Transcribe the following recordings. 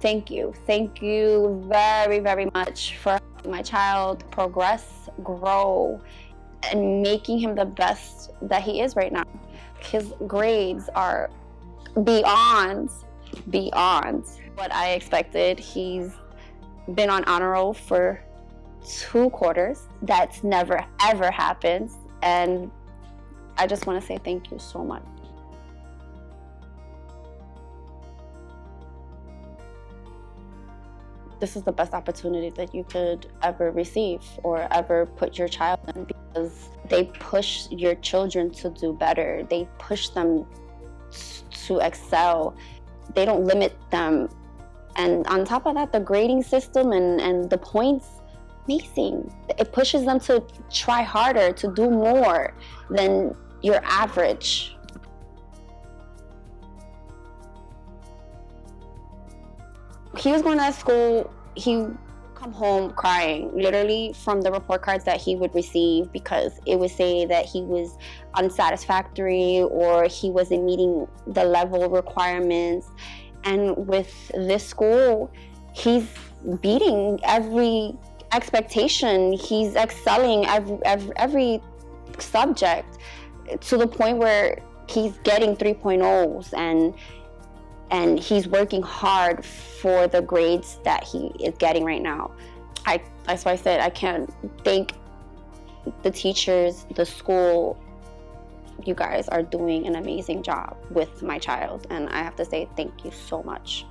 thank you. Thank you very, very much for helping my child progress, grow, and making him the best that he is right now. His grades are beyond what I expected. He's been on honor roll for 2 quarters. That's never ever happens, and I just want to say thank you so much. This is the best opportunity that you could ever receive or ever put your child in, because they push your children to do better. They push them to excel. They don't limit them. And on top of that, the grading system and the points, amazing. It pushes them to try harder, to do more than your average. He was going to school, he would come home crying, literally, from the report cards that he would receive, because it would say that he was unsatisfactory or he wasn't meeting the level requirements. And with this school, he's beating every expectation. He's excelling every subject, to the point where he's getting 3.0s, and he's working hard for the grades that he is getting right now. That's why I said I can't thank the teachers, the school. You guys are doing an amazing job with my child, and I have to say thank you so much.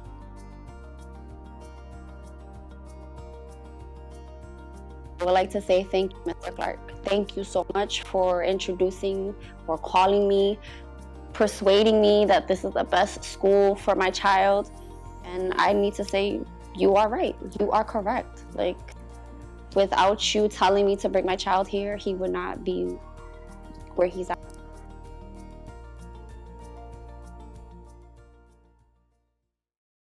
I would like to say thank you, Mr. Clark. Thank you so much for introducing or calling me, persuading me that this is the best school for my child. And I need to say, you are right. You are correct. Like, without you telling me to bring my child here, he would not be where he's at.